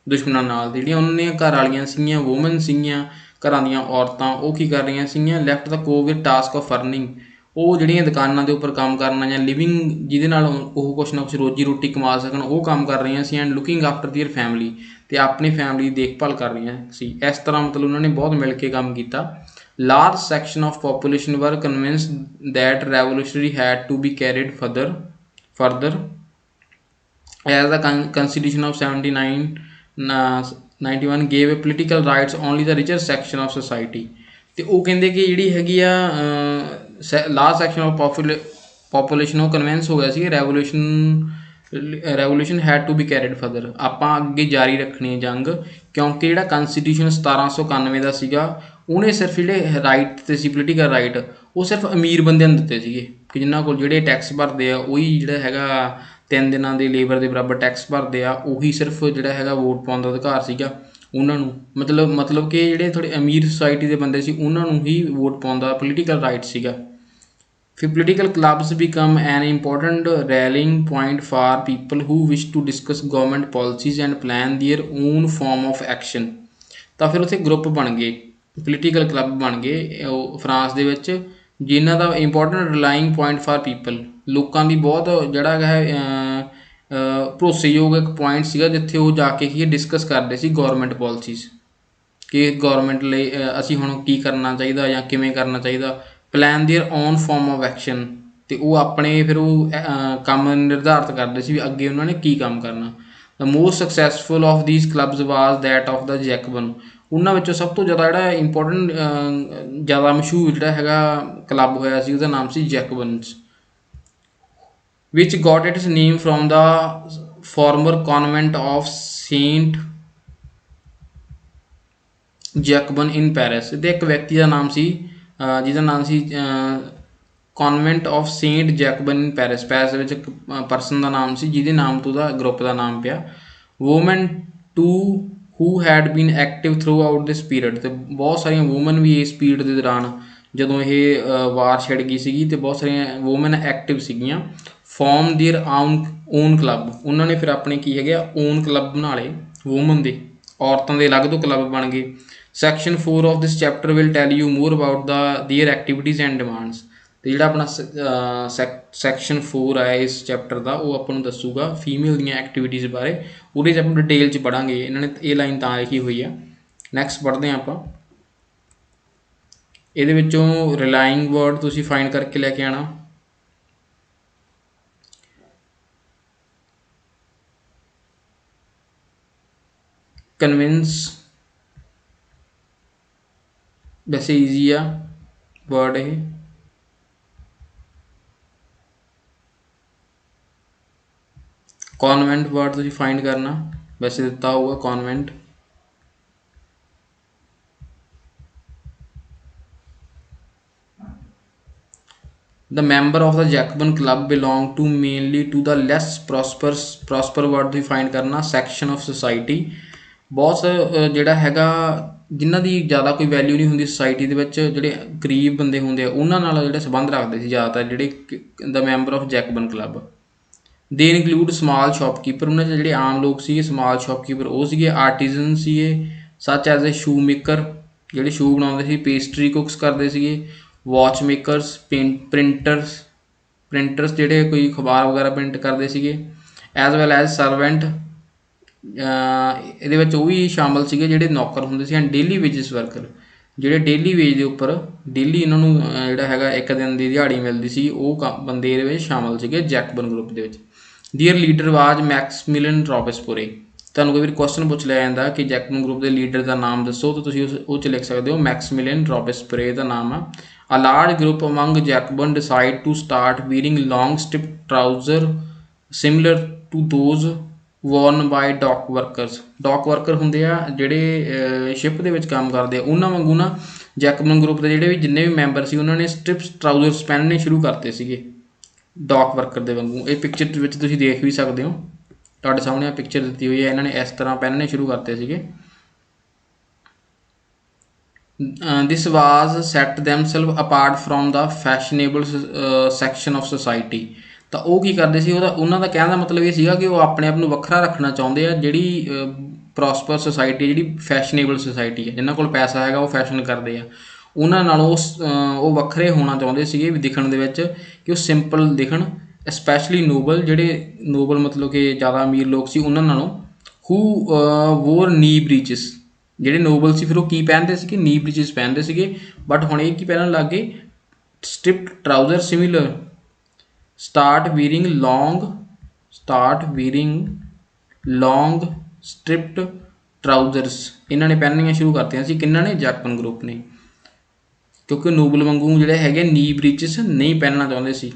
ਦੁਸ਼ਮਣਾਂ ਨਾਲ। ਜਿਹੜੀਆਂ ਉਹਨਾਂ ਦੀਆਂ ਘਰ ਵਾਲੀਆਂ ਸੀਗੀਆਂ, ਵੂਮਨ ਸੀਗੀਆਂ, ਘਰਾਂ ਦੀਆਂ ਔਰਤਾਂ, ਉਹ ਕੀ ਕਰ ਰਹੀਆਂ ਸੀਗੀਆਂ, left the Covid task of earning, ਉਹ ਜਿਹੜੀਆਂ ਦੁਕਾਨਾਂ ਦੇ ਉੱਪਰ ਕੰਮ ਕਰਨਾ ਜਾਂ ਲਿਵਿੰਗ ਜਿਹਦੇ ਨਾਲ ਉਹ ਕੁਛ ਨਾ ਕੁਛ ਰੋਜੀ ਰੋਟੀ ਕਮਾ ਸਕਣ, ਉਹ ਕੰਮ ਕਰ ਰਹੀਆਂ ਸੀ। ਐਂਡ ਲੁਕਿੰਗ ਆਫਟਰ ਦੀਅਰ ਫੈਮਿਲੀ, ਅਤੇ ਆਪਣੀ ਫੈਮਿਲੀ ਦੀ ਦੇਖਭਾਲ ਕਰ ਰਹੀਆਂ ਸੀ। ਇਸ ਤਰ੍ਹਾਂ ਮਤਲਬ ਉਹਨਾਂ ਨੇ ਬਹੁਤ ਮਿਲ ਕੇ ਕੰਮ ਕੀਤਾ। Large section of population were convinced that revolutionary had to be carried further as the constitution of 91 gave political rights only the richer section of society। ਤੇ ਉਹ ਕਹਿੰਦੇ ਕਿ ਜਿਹੜੀ ਹੈਗੀ ਆ ਲਾਰਜ ਸੈਕਸ਼ਨ ਆਫ ਪਾਪੂਲੇਸ਼ਨ ਉਹ ਕਨਵਿੰਸ ਹੋ ਗਿਆ ਸੀ revolution had to be carried further, ਆਪਾਂ ਅੱਗੇ ਜਾਰੀ ਰੱਖਣੀ ਹੈ ਜੰਗ, ਕਿਉਂਕਿ ਜਿਹੜਾ ਕੰਸਟੀਟਿਊਸ਼ਨ 1791 ਦਾ ਸੀਗਾ ਉਹਨੇ ਸਿਰਫ ਜਿਹੜੇ ਰਾਈਟ ਦਿੱਤੇ ਸੀ, ਪੋਲੀਟੀਕਲ ਰਾਈਟ, ਉਹ ਸਿਰਫ ਅਮੀਰ ਬੰਦਿਆਂ ਨੂੰ ਦਿੱਤੇ ਸੀਗੇ ਕਿ ਜਿਨ੍ਹਾਂ ਕੋਲ ਜਿਹੜੇ ਟੈਕਸ ਭਰਦੇ ਆ ਉਹੀ ਜਿਹੜਾ ਹੈਗਾ 3 ਦਿਨਾਂ ਦੇ ਲੇਬਰ ਦੇ ਬਰਾਬਰ ਟੈਕਸ ਭਰਦੇ ਆ, ਉਹੀ ਸਿਰਫ ਜਿਹੜਾ ਹੈਗਾ ਵੋਟ ਪਾਉਣ ਦਾ ਅਧਿਕਾਰ ਸੀਗਾ ਉਹਨਾਂ ਨੂੰ। ਮਤਲਬ ਕਿ ਜਿਹੜੇ ਥੋੜ੍ਹੇ ਅਮੀਰ ਸੁਸਾਇਟੀ ਦੇ ਬੰਦੇ ਸੀ ਉਹਨਾਂ ਨੂੰ ਹੀ ਵੋਟ ਪਾਉਣ ਦਾ ਪੋਲੀਟੀਕਲ ਰਾਈਟ ਸੀਗਾ। ਫਿਰ political clubs become an important rallying point for people who wish to discuss government policies and plan their own form of action. ਤਾਂ ਫਿਰ ਉੱਥੇ ਗਰੁੱਪ ਬਣ ਗਏ, ਪੋਲੀਟੀਕਲ ਕਲੱਬ ਬਣ ਗਏ ਉਹ ਫਰਾਂਸ ਦੇ ਵਿੱਚ, ਜਿਨ੍ਹਾਂ ਦਾ ਇੰਪੋਰਟੈਂਟ ਰਿਲਾਇੰਗ ਪੁਆਇੰਟ ਫਾਰ ਪੀਪਲ, ਲੋਕਾਂ ਦੀ ਬਹੁਤ ਜਿਹੜਾ ਹੈਗਾ ਭਰੋਸੇਯੋਗ ਇੱਕ ਪੁਆਇੰਟ ਸੀਗਾ ਜਿੱਥੇ ਉਹ ਜਾ ਕੇ ਕੀ ਡਿਸਕਸ ਕਰਦੇ ਸੀ ਗੌਰਮੈਂਟ ਪੋਲਿਸੀਜ਼, ਕਿ ਗੌਰਮੈਂਟ ਲਈ ਅਸੀਂ ਹੁਣ ਕੀ ਕਰਨਾ ਚਾਹੀਦਾ ਜਾਂ ਕਿਵੇਂ ਕਰਨਾ ਚਾਹੀਦਾ। Plan their own form of action, ਅਤੇ ਉਹ ਆਪਣੇ ਫਿਰ ਉਹ ਕੰਮ ਨਿਰਧਾਰਿਤ ਕਰਦੇ ਸੀ ਵੀ ਅੱਗੇ ਉਹਨਾਂ ਨੇ ਕੀ ਕੰਮ ਕਰਨਾ। The most successful of these clubs was that of the Jacobin. ਉਹਨਾਂ ਵਿੱਚੋਂ ਸਭ ਤੋਂ ਜ਼ਿਆਦਾ ਜਿਹੜਾ ਇੰਪੋਰਟੈਂਟ ਜ਼ਿਆਦਾ ਮਸ਼ਹੂਰ ਜਿਹੜਾ ਹੈਗਾ ਕਲੱਬ ਹੋਇਆ ਸੀ ਉਹਦਾ ਨਾਮ ਸੀ ਜੈਕਬਨਸ, which got its name from the former convent of Saint Jacobin in Paris। ਤੇ ਇੱਕ ਵਿਅਕਤੀ ਦਾ ਨਾਮ ਸੀ ਜਿਹਦਾ ਨਾਮ ਸੀ convent of Saint Jacobin in Paris. Paris ਦੇ ਵਿੱਚ ਇੱਕ ਪਰਸਨ ਦਾ ਨਾਮ ਸੀ ਜਿਹਦੇ ਨਾਮ ਤੋਂ ਉਹਦਾ ਗਰੁੱਪ ਦਾ ਨਾਮ ਪਿਆ। Woman too who had been active throughout this period, ਅਤੇ ਬਹੁਤ ਸਾਰੀਆਂ ਵੂਮਨ ਵੀ ਇਸ ਪੀਰੀਅਡ ਦੇ ਦੌਰਾਨ ਜਦੋਂ ਇਹ ਵਾਰ ਛਿੜ ਗਈ ਸੀਗੀ ਅਤੇ ਬਹੁਤ ਸਾਰੀਆਂ ਵੂਮਨ ਐਕਟਿਵ ਸੀਗੀਆਂ। ਫੋਰਮ ਦੇਅਰ ਓਨ ਕਲੱਬ, ਉਹਨਾਂ ਨੇ ਫਿਰ ਆਪਣੇ ਕੀ ਹੈਗੇ ਆ ਓਨ ਕਲੱਬ ਬਣਾ ਲਏ ਵੂਮਨ ਦੇ, ਔਰਤਾਂ ਦੇ ਅਲੱਗ ਤੋਂ ਕਲੱਬ ਬਣ ਗਏ। Section 4 of this chapter will tell you more about there activities and demands. ਅਤੇ ਜਿਹੜਾ ਆਪਣਾ ਸੈਕਸ਼ਨ 4 ਹੈ ਇਸ ਚੈਪਟਰ ਦਾ, ਉਹ ਆਪਾਂ ਨੂੰ ਦੱਸੂਗਾ ਫੀਮੇਲ ਦੀਆਂ ਐਕਟੀਵਿਟੀਜ਼ ਬਾਰੇ, ਉਹਦੇ 'ਚ ਆਪਾਂ ਡਿਟੇਲ 'ਚ ਪੜ੍ਹਾਂਗੇ। ਇਹਨਾਂ ਨੇ ਇਹ ਲਾਈਨ ਤਾਂ ਲਿਖੀ ਹੋਈ ਆ। ਨੈਕਸਟ ਪੜ੍ਹਦੇ ਹਾਂ ਆਪਾਂ, ਇਹਦੇ ਵਿੱਚੋਂ ਰਿਲਾਇੰਗ ਵਰਡ ਤੁਸੀਂ ਫਾਈਂਡ ਕਰਕੇ ਲੈ ਕੇ ਆਉਣਾ। ਕਨਵਿੰਸ ਵੈਸੇ ਈਜ਼ੀ ਆ ਵਰਡ ਇਹ। ਕਨਵੈਂਟ ਵਰਡ ਤੁਸੀਂ ਫਾਈਂਡ ਕਰਨਾ, ਵੈਸੇ ਦਿੱਤਾ ਹੋਊਗਾ ਕਨਵੈਂਟ। The member of the Jacobin club belong to mainly to the less prosper word ਤੁਸੀਂ ਫਾਈਂਡ ਕਰਨਾ section of society। ਬਹੁਤ ਜਿਹੜਾ ਹੈਗਾ ਜਿਨ੍ਹਾਂ ਦੀ ਜ਼ਿਆਦਾ ਕੋਈ ਵੈਲਿਊ ਨਹੀਂ ਹੁੰਦੀ ਸੁਸਾਇਟੀ ਦੇ ਵਿੱਚ, ਜਿਹੜੇ ਗਰੀਬ ਬੰਦੇ ਹੁੰਦੇ ਆ ਉਹਨਾਂ ਨਾਲ ਜਿਹੜੇ ਸੰਬੰਧ ਰੱਖਦੇ ਸੀ ਜ਼ਿਆਦਾਤਰ ਜਿਹੜੇ ਦ ਮੈਂਬਰ ਆਫ ਜੈਕਬਨ ਕਲੱਬ। ਦੇ ਇਨਕਲੂਡ ਸਮਾਲ ਸ਼ੋਪਕੀਪਰ, ਉਹਨਾਂ 'ਚ ਜਿਹੜੇ ਆਮ ਲੋਕ ਸੀਗੇ ਸਮਾਲ ਸ਼ੋਪਕੀਪਰ ਉਹ ਸੀਗੇ। ਆਰਟੀਜ਼ਨ ਸੀਗੇ ਸੱਚ ਐਜ਼ ਏ ਸ਼ੂ ਮੇਕਰ, ਜਿਹੜੇ ਸ਼ੂ ਬਣਾਉਂਦੇ ਸੀ। ਪੇਸਟਰੀ ਕੁਕਸ ਕਰਦੇ ਸੀਗੇ। ਵਾਚ ਮੇਕਰਸ, ਪ੍ਰਿੰਟਰਸ ਜਿਹੜੇ ਕੋਈ ਅਖਬਾਰ ਵਗੈਰਾ ਪ੍ਰਿੰਟ ਕਰਦੇ ਸੀਗੇ। ਐਜ਼ ਵੈਲ ਐਜ਼ ਸਰਵੈਂਟ, ਇਹਦੇ ਵਿੱਚ ਉਹ ਵੀ ਸ਼ਾਮਲ ਸੀਗੇ ਜਿਹੜੇ ਨੌਕਰ ਹੁੰਦੇ ਸੀ। ਐਂਡ ਡੇਲੀ ਵੇਜਸ ਵਰਕਰ, ਜਿਹੜੇ ਡੇਲੀ ਵੇਜ ਦੇ ਉੱਪਰ ਡੇਲੀ ਇਹਨਾਂ ਨੂੰ ਜਿਹੜਾ ਹੈਗਾ ਇੱਕ ਦਿਨ ਦੀ ਦਿਹਾੜੀ ਮਿਲਦੀ ਸੀ, ਉਹ ਬੰਦੇ ਇਹਦੇ ਵਿੱਚ ਸ਼ਾਮਲ ਸੀਗੇ ਜੈਕਬਨ ਗਰੁੱਪ ਦੇ ਵਿੱਚ। ਦੀਅਰ ਲੀਡਰ ਵਾਜ ਮੈਕਸਮਿਲਨ ਰੋਬੇਸਪੁਰੇ। ਤੁਹਾਨੂੰ ਕੋਈ ਵੀ ਕੁਐਸਚਨ ਪੁੱਛ ਲਿਆ ਜਾਂਦਾ ਕਿ ਜੈਕਬਨ ਗਰੁੱਪ ਦੇ ਲੀਡਰ ਦਾ ਨਾਮ ਦੱਸੋ, ਤਾਂ ਤੁਸੀਂ ਉਹ 'ਚ ਲਿਖ ਸਕਦੇ ਹੋ ਮੈਕਸਮਿਲਨ ਰੋਬੇਸਪੁਰੇ ਦਾ ਨਾਮ ਆ। A large group among Jacobin decide to start wearing long striped trousers similar to those worn by dock workers। Dock worker ਹੁੰਦੇ ਆ ਜਿਹੜੇ ਸ਼ਿਪ ਦੇ ਵਿੱਚ ਕੰਮ ਕਰਦੇ ਆ, ਉਹਨਾਂ ਵਾਂਗੂ ਨਾ ਜੈਕਬਨ ਗਰੁੱਪ ਦੇ ਜਿਹੜੇ ਵੀ ਜਿੰਨੇ ਵੀ ਮੈਂਬਰ ਸੀ ਉਹਨਾਂ ਨੇ ਸਟ੍ਰਿਪਸ ਟਰਾਊਜ਼ਰਸ ਪਹਿਨਣੇ ਸ਼ੁਰੂ ਕਰਤੇ ਸੀਗੇ ਡੌਕ ਵਰਕਰ ਦੇ ਵਾਂਗੂ। ਇਹ ਪਿਕਚਰ ਦੇ ਵਿੱਚ ਤੁਸੀਂ ਦੇਖ ਵੀ ਸਕਦੇ ਹੋ, ਤੁਹਾਡੇ ਸਾਹਮਣੇ ਪਿਕਚਰ ਦਿੱਤੀ ਹੋਈ ਹੈ। ਇਹਨਾਂ ਨੇ ਇਸ ਤਰ੍ਹਾਂ ਪਹਿਨਣੇ ਸ਼ੁਰੂ ਕਰਤੇ ਸੀਗੇ। this was set themselves apart from the fashionable section of society। ਤਾਂ ਉਹ ਕੀ ਕਰਦੇ ਸੀ, ਉਹਨਾਂ ਦਾ ਕਹਿਣ ਦਾ ਮਤਲਬ ਇਹ ਸੀਗਾ ਕਿ ਉਹ ਆਪਣੇ ਆਪ ਨੂੰ ਵੱਖਰਾ ਰੱਖਣਾ ਚਾਹੁੰਦੇ ਆ ਜਿਹੜੀ ਪ੍ਰੋਸਪਰ ਸੋਸਾਇਟੀ ਜਿਹੜੀ ਫੈਸ਼ਨੇਬਲ ਸੋਸਾਇਟੀ ਹੈ, ਜਿਨ੍ਹਾਂ ਕੋਲ ਪੈਸਾ ਹੈਗਾ ਉਹ ਫੈਸ਼ਨ ਕਰਦੇ ਆ, ਉਹਨਾਂ ਨਾਲੋਂ ਉਹ ਵੱਖਰੇ ਹੋਣਾ ਚਾਹੁੰਦੇ ਸੀਗੇ ਵੀ ਦਿਖਣ ਦੇ ਵਿੱਚ, ਕਿ ਉਹ ਸਿੰਪਲ ਦਿਖਣ, ਸਪੈਸ਼ਲੀ ਨੋਬਲ, ਜਿਹੜੇ ਨੋਬਲ ਮਤਲਬ ਕਿ ਜ਼ਿਆਦਾ ਅਮੀਰ ਲੋਕ ਸੀ ਉਹਨਾਂ ਨਾਲੋਂ, ਹੂ ਵੋਰ ਨੀ ਬ੍ਰੀਚਿਸ, ਜਿਹੜੇ ਨੋਬਲ ਸੀ ਫਿਰ ਉਹ ਕੀ ਪਹਿਨਦੇ ਸੀਗੇ, ਨੀ ਬ੍ਰੀਚਿਸ ਪਹਿਨਦੇ ਸੀਗੇ। ਬਟ ਹੁਣ ਇਹ ਕੀ ਪਹਿਨਣ ਲੱਗ ਗਏ, ਸਟ੍ਰਿਪਡ ਟਰਾਊਜ਼ਰ ਸਿਮਿਲਰ, ਸਟਾਰਟ ਵੀਰਿੰਗ ਲੌਂਗ ਸਟ੍ਰਿਪਡ ਟਰਾਊਜ਼ਰਸ, ਇਹਨਾਂ ਨੇ ਪਹਿਨਣੀਆਂ ਸ਼ੁਰੂ ਕਰਤੀਆਂ ਸੀ। ਕਿਹਨਾਂ ਨੇ, ਜੈਕਬਨ ਗਰੁੱਪ ਨੇ, ਕਿਉਂਕਿ ਨੋਬਲ ਵਾਂਗੂ ਜਿਹੜੇ ਹੈਗੇ ਨੀ ਬ੍ਰੀਚਿਸ ਨਹੀਂ ਪਹਿਨਣਾ ਚਾਹੁੰਦੇ ਸੀ।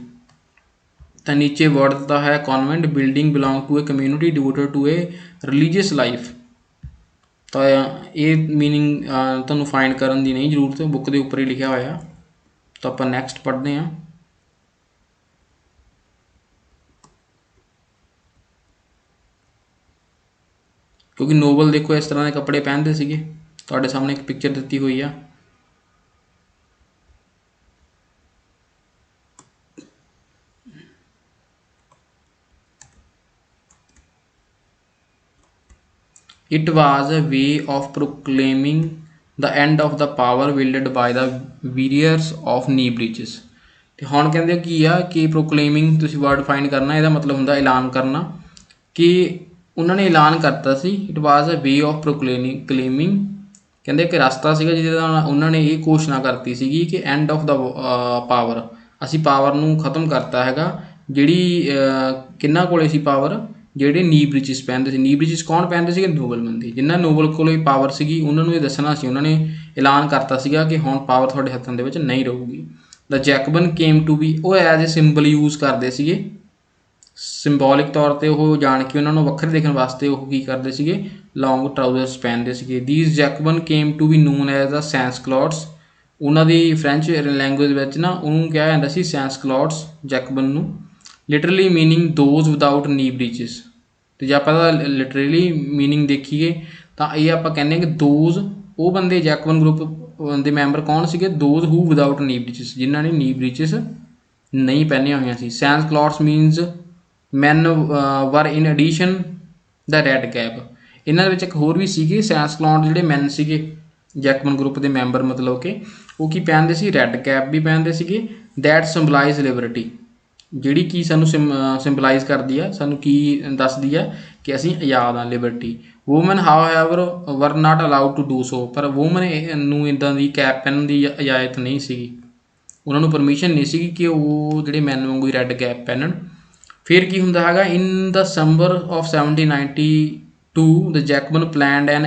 ਤਾਂ ਨੀਚੇ ਵਰਡ ਦਿੱਤਾ ਹੈ convent building belong to a community devoted to a religious life. ਤਾਂ ਇਹ ਮੀਨਿੰਗ ਤੁਹਾਨੂੰ ਫਾਈਂਡ ਕਰਨ ਦੀ ਨਹੀਂ ਜ਼ਰੂਰਤ, ਬੁੱਕ ਦੇ ਉੱਪਰ ਹੀ ਲਿਖਿਆ ਹੋਇਆ। ਤਾਂ ਆਪਾਂ ਨੈਕਸਟ ਪੜ੍ਹਦੇ ਹਾਂ। ਕਿਉਂਕਿ ਨੋਬਲ ਦੇਖੋ ਇਸ ਤਰ੍ਹਾਂ ਦੇ ਕੱਪੜੇ ਪਹਿਨਦੇ ਸੀਗੇ, ਤੁਹਾਡੇ ਸਾਹਮਣੇ ਇੱਕ ਪਿਕਚਰ ਦਿੱਤੀ ਹੋਈ ਆ। It was a way of proclaiming the end of the power wielded by the warriors of knee breeches। ਤੇ ਹੁਣ ਕਹਿੰਦੇ ਕੀ ਆ ਕਿ ਪ੍ਰੋਕਲੇਮਿੰਗ, ਤੁਸੀਂ ਵਰਡ ਫਾਈਂਡ ਕਰਨਾ, ਇਹਦਾ ਮਤਲਬ ਹੁੰਦਾ ਐਲਾਨ ਕਰਨਾ, ਕਿ ਉਹਨਾਂ ਨੇ ਐਲਾਨ ਕਰਤਾ ਸੀ। It was a way of ਕਲੇਮਿੰਗ, ਕਹਿੰਦੇ ਇੱਕ ਰਸਤਾ ਸੀਗਾ ਜਿਹਦੇ ਨਾਲ ਉਹਨਾਂ ਨੇ ਇਹ ਘੋਸ਼ਣਾ ਕਰਤੀ ਸੀਗੀ ਕਿ ਐਂਡ ਆਫ ਦਾ ਪਾਵਰ, ਅਸੀਂ ਪਾਵਰ ਨੂੰ ਖ਼ਤਮ ਕਰਤਾ ਹੈਗਾ। ਜਿਹੜੀ ਕਿਹਨਾਂ ਕੋਲੇ ਸੀ ਪਾਵਰ, ਜਿਹੜੇ ਨੀ ਬ੍ਰੀਚਿਸ ਪਹਿਨਦੇ ਸੀ। ਨੀ ਬ੍ਰੀਚਿਸ ਕੌਣ ਪਹਿਨਦੇ ਸੀਗੇ, ਨੋਬਲ ਬੰਦੇ, ਜਿਨ੍ਹਾਂ ਨੋਬਲ ਕੋਲ ਪਾਵਰ ਸੀਗੀ ਉਹਨਾਂ ਨੂੰ ਇਹ ਦੱਸਣਾ ਸੀ, ਉਹਨਾਂ ਨੇ ਐਲਾਨ ਕਰਤਾ ਸੀਗਾ ਕਿ ਹੁਣ ਪਾਵਰ ਤੁਹਾਡੇ ਹੱਥਾਂ ਦੇ ਵਿੱਚ ਨਹੀਂ ਰਹੂਗੀ। ਦ ਜੈਕਬਨ ਕੇਮ ਟੂ ਬੀ, ਉਹ ਐਜ਼ ਏ ਸਿੰਬਲ ਯੂਜ਼ ਕਰਦੇ ਸੀਗੇ, ਸਿੰਬੋਲਿਕ ਤੌਰ 'ਤੇ ਉਹ ਜਾਣ ਕੇ ਉਹਨਾਂ ਨੂੰ ਵੱਖਰੇ ਦੇਖਣ ਵਾਸਤੇ ਉਹ ਕੀ ਕਰਦੇ ਸੀਗੇ, ਲੌਂਗ ਟਰਾਊਜ਼ਰਸ ਪਹਿਨਦੇ ਸੀਗੇ। These Jacobin came to be known as the sans culottes, ਉਹਨਾਂ ਦੀ ਫਰੈਂਚ ਲੈਂਗੁਏਜ ਵਿੱਚ ਨਾ ਉਹਨੂੰ ਕਿਹਾ ਜਾਂਦਾ ਸੀ ਸੈਂਸ ਕਲੌਟਸ, ਜੈਕਬਨ ਨੂੰ, ਲਿਟਰਲੀ ਮੀਨਿੰਗ ਦੋਜ਼ ਵਿਦਾਊਟ ਨੀ ਬ੍ਰੀਚਿਸ। ਅਤੇ ਜੇ ਆਪਾਂ ਇਹਦਾ ਲਿਟਰਲੀ ਮੀਨਿੰਗ ਦੇਖੀਏ ਤਾਂ ਇਹ ਆਪਾਂ ਕਹਿੰਦੇ ਹਾਂ ਕਿ ਦੋਜ਼, ਉਹ ਬੰਦੇ ਜੈਕਬਨ ਗਰੁੱਪ ਦੇ ਮੈਂਬਰ ਕੌਣ ਸੀਗੇ, ਦੋਜ਼ ਹੂ ਵਿਦਾਊਟ ਨੀ ਬ੍ਰੀਚਿਸ, ਜਿਨ੍ਹਾਂ ਨੇ ਨੀ ਬ੍ਰੀਚਿਸ ਨਹੀਂ ਪਹਿਨੀਆਂ ਹੋਈਆਂ ਸੀ। Sense ਕਲੌਟਸ means man were in addition the red cap, ਇਹਨਾਂ ਦੇ ਵਿੱਚ ਇੱਕ ਹੋਰ ਵੀ ਸੀਗੇ ਸੈਂਸ ਕਲੌਟ, ਜਿਹੜੇ ਮੈਨ ਸੀਗੇ ਜੈਕਬਨ ਗਰੁੱਪ ਦੇ ਮੈਂਬਰ, ਮਤਲਬ ਕਿ ਉਹ ਕੀ ਪਹਿਨਦੇ ਸੀ, ਰੈੱਡ ਕੈਪ ਵੀ ਪਹਿਨਦੇ ਸੀਗੇ। ਦੈਟ ਸਿੰਬਲਾਈਜ਼ ਲਿਬਰਟੀ, ਜਿਹੜੀ ਕੀ ਸਾਨੂੰ ਸਿੰਬਲਾਈਜ਼ ਕਰਦੀ ਆ, ਸਾਨੂੰ ਕੀ ਦੱਸਦੀ ਆ ਕਿ ਅਸੀਂ ਆਜ਼ਾਦ ਹਾਂ, ਲਿਬਰਟੀ। ਵੂਮਨ ਹਾਊਐਵਰ ਵਰ ਨਾਟ ਅਲਾਊਡ ਟੂ ਡੂ ਸੋ, ਪਰ ਵੂਮਨ ਨੂੰ ਇੱਦਾਂ ਦੀ ਕੈਪ ਪਹਿਨਣ ਦੀ ਇਜਾਜ਼ਤ ਨਹੀਂ ਸੀਗੀ, ਉਹਨਾਂ ਨੂੰ ਪਰਮਿਸ਼ਨ ਨਹੀਂ ਸੀਗੀ ਕਿ ਉਹ ਜਿਹੜੇ ਮੈਨ ਵਾਂਗੂ ਹੀ ਰੈੱਡ ਕੈਪ ਪਹਿਨਣ। ਫਿਰ ਕੀ ਹੁੰਦਾ ਹੈਗਾ, in December of 1792 the Jacobin planned an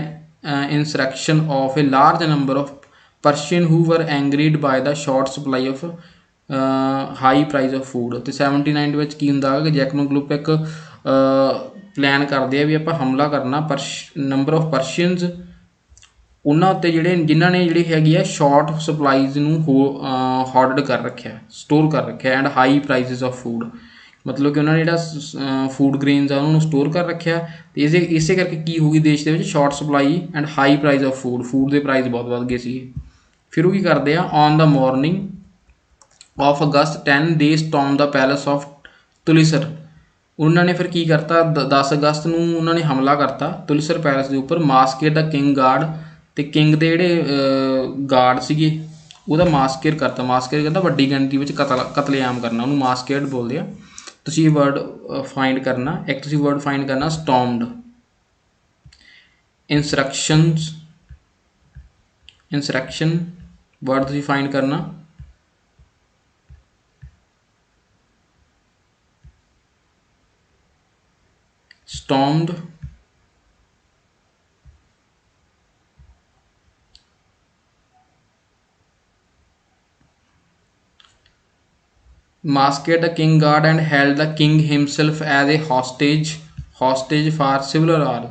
insurrection of a large number of Parisian who were angered by the short supply of high price of food. ਅਤੇ 79 ਦੇ ਵਿੱਚ ਕੀ ਹੁੰਦਾ ਹੈ ਕਿ ਜੈਕਬਨ ਗਰੁੱਪ ਇੱਕ ਪਲਾਨ ਕਰਦੇ ਆ ਵੀ ਆਪਾਂ ਹਮਲਾ ਕਰਨਾ ਨੰਬਰ ਆਫ ਪਰਸ਼ੀਅਨਸ, ਉਹਨਾਂ ਉੱਤੇ ਜਿਨ੍ਹਾਂ ਨੇ ਜਿਹੜੀ ਹੈਗੀ ਆ ਸ਼ਾਰਟ ਸਪਲਾਈਜ਼ ਨੂੰ ਹੋਰਡਡ ਕਰ ਰੱਖਿਆ, ਸਟੋਰ ਕਰ ਰੱਖਿਆ, and high prizes of food, ਮਤਲਬ ਕਿ ਉਹਨਾਂ ਨੇ ਜਿਹੜਾ ਫੂਡ ਗ੍ਰੇਨਸ ਆ ਉਹਨਾਂ ਨੂੰ ਸਟੋਰ ਕਰ ਰੱਖਿਆ। ਅਤੇ ਇਸੇ ਕਰਕੇ ਕੀ ਹੋਊਗੀ, ਦੇਸ਼ ਦੇ ਵਿੱਚ short supply and high price of food ਦੇ ਪ੍ਰਾਈਜ਼ ਬਹੁਤ ਵੱਧ ਗਏ ਸੀਗੇ। ਫਿਰ ਉਹ ਕੀ ਕਰਦੇ ਆ, on the morning of August 10 they storm the palace of Tuileries, ਉਹਨਾਂ ਨੇ ਫਿਰ ਕੀ ਕਰਤਾ, 10 ਅਗਸਤ ਨੂੰ ਉਹਨਾਂ ਨੇ ਹਮਲਾ ਕਰਤਾ ਤੁਲਿਸਰ ਪੈਲਸ ਦੇ ਉੱਪਰ। ਮਾਸਕੇਡ ਦਾ ਕਿੰਗ ਗਾਰਡ, ਅਤੇ ਕਿੰਗ ਦੇ ਜਿਹੜੇ ਗਾਰਡ ਸੀਗੇ ਉਹਦਾ ਮਾਸਕੇਡ ਕਰਤਾ। ਮਾਸਕੇਡ ਕਹਿੰਦਾ ਵੱਡੀ ਗਿਣਤੀ ਵਿੱਚ ਕਤਲੇਆਮ ਕਰਨਾ, ਉਹਨੂੰ ਮਾਸਕੇਡ ਬੋਲਦੇ ਆ। ਤੁਸੀਂ ਵਰਡ ਫਾਈਂਡ ਕਰਨਾ, ਇੱਕ ਤੁਸੀਂ ਵਰਡ ਫਾਈਂਡ ਕਰਨਾ ਸਟੋਮਡ, ਇੰਸਰੈਕਸ਼ਨ ਵਰਡ ਤੁਸੀਂ ਫਾਈਂਡ ਕਰਨਾ stormed, masked the king guard and held the king himself as a hostage for civil war।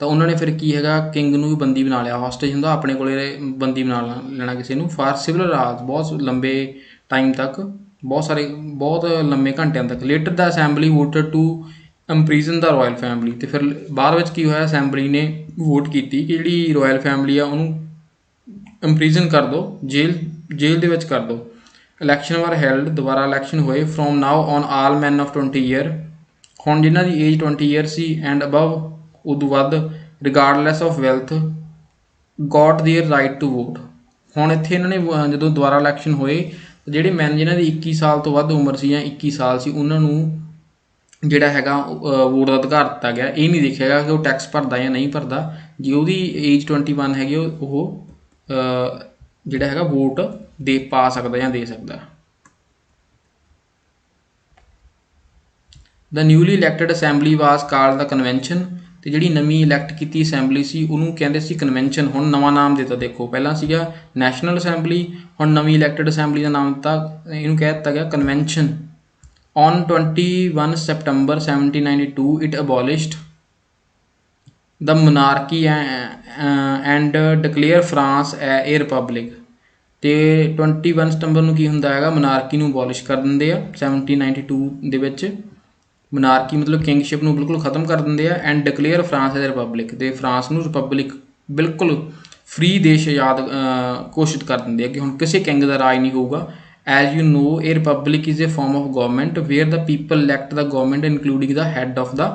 ਤਾਂ ਉਹਨਾਂ ਨੇ ਫਿਰ ਕੀ ਹੈਗਾ, ਕਿੰਗ ਨੂੰ ਵੀ ਬੰਦੀ ਬਣਾ ਲਿਆ, ਹੌਸਟੇਜ ਹੁੰਦਾ ਆਪਣੇ ਕੋਲੇ ਬੰਦੀ ਬਣਾ ਲੈਣਾ ਕਿਸੇ ਨੂੰ, ਫਾਰ ਸਿਵਲ ਰਾਜ, ਬਹੁਤ ਲੰਬੇ ਟਾਈਮ ਤੱਕ, ਬਹੁਤ ਲੰਬੇ ਘੰਟਿਆਂ ਤੱਕ। Later the assembly voted to imprison the royal family, ਅਤੇ ਫਿਰ ਬਾਅਦ ਵਿੱਚ ਕੀ ਹੋਇਆ, ਅਸੈਂਬਲੀ ਨੇ ਵੋਟ ਕੀਤੀ ਕਿ ਜਿਹੜੀ ਰਾਇਲ ਫੈਮਿਲੀ ਆ ਉਹਨੂੰ ਇੰਪ੍ਰੀਜ਼ਨ ਕਰ ਦਿਓ, ਜੇਲ੍ਹ ਦੇ ਵਿੱਚ ਕਰ ਦਿਓ। ਇਲੈਕਸ਼ਨ ਵਰ ਹੈਲਡ, ਦੁਬਾਰਾ ਇਲੈਕਸ਼ਨ ਹੋਏ। From now on all men of 20 year, ਹੁਣ ਜਿਨ੍ਹਾਂ ਦੀ ਏਜ 20 ਈਅਰ ਸੀ ਐਂਡ ਅਬਵ, ਉਦੋਂ ਵੱਧ regardless of wealth got their right to vote. ਹੁਣ ਇੱਥੇ ਇਹਨਾਂ ਨੇ ਜਦੋਂ ਦੁਬਾਰਾ ਇਲੈਕਸ਼ਨ ਹੋਏ ਜਿਹੜੇ ਮੈਨ ਜਿਨ੍ਹਾਂ ਦੀ 21 ਸਾਲ ਤੋਂ ਵੱਧ ਉਮਰ ਸੀ ਜਾਂ 21 ਸਾਲ ਸੀ ਉਹਨਾਂ ਨੂੰ ਜਿਹੜਾ ਹੈਗਾ ਵੋਟ ਦਾ ਅਧਿਕਾਰ ਦਿੱਤਾ ਗਿਆ। ਇਹ ਨਹੀਂ ਦੇਖਿਆ ਗਿਆ ਕਿ ਉਹ ਟੈਕਸ ਭਰਦਾ ਜਾਂ ਨਹੀਂ ਭਰਦਾ। ਜੇ ਉਹਦੀ ਏਜ 21 ਹੈਗੀ ਉਹ ਜਿਹੜਾ ਹੈਗਾ ਵੋਟ ਦੇ ਪਾ ਸਕਦਾ ਜਾਂ ਦੇ ਸਕਦਾ। ਦ ਨਿਊਲੀ ਇਲੈਕਟਡ ਅਸੈਂਬਲੀ ਵਾਸ ਕਾਲਡ ਦਾ ਕਨਵੈਨਸ਼ਨ। ਤੇ ਜਿਹੜੀ ਨਵੀਂ ਇਲੈਕਟ ਕੀਤੀ ਅਸੈਂਬਲੀ ਸੀ ਉਹਨੂੰ ਕਹਿੰਦੇ ਸੀ ਕਨਵੈਨਸ਼ਨ। ਹੁਣ ਨਵਾਂ ਨਾਮ ਦਿੱਤਾ, ਦੇਖੋ ਪਹਿਲਾਂ ਸੀਗਾ ਨੈਸ਼ਨਲ ਅਸੈਂਬਲੀ, ਹੁਣ ਨਵੀਂ ਇਲੈਕਟਡ ਅਸੈਂਬਲੀ ਦਾ ਨਾਮ ਦਿੱਤਾ, ਇਹਨੂੰ ਕਹਿ ਦਿੱਤਾ ਗਿਆ convention. On 21 September 1792 it abolished the monarchy and declare France a republic। ਤੇ 21 ਸਤੰਬਰ ਨੂੰ ਕੀ ਹੁੰਦਾ ਹੈਗਾ, ਮਨਾਰਕੀ ਨੂੰ ਅਬੋਲਿਸ਼ ਕਰ ਦਿੰਦੇ ਆ 1792 ਦੇ ਵਿੱਚ। ਮਨਾਰਕੀ ਮਤਲਬ ਕਿੰਗਸ਼ਿਪ ਨੂੰ ਬਿਲਕੁਲ ਖਤਮ ਕਰ ਦਿੰਦੇ ਆ। And declare France as republic, ਤੇ ਫਰਾਂਸ ਨੂੰ ਰਿਪਬਲਿਕ ਬਿਲਕੁਲ ਫ੍ਰੀ ਦੇਸ਼ ਆਜ਼ਾਦ ਘੋਸ਼ਿਤ ਕਰ ਦਿੰਦੇ ਆ ਕਿ ਹੁਣ ਕਿਸੇ ਕਿੰਗ ਦਾ ਰਾਜ ਨਹੀਂ ਹੋਊਗਾ। As you know, a republic is a form of government where the people elect the government including the head of the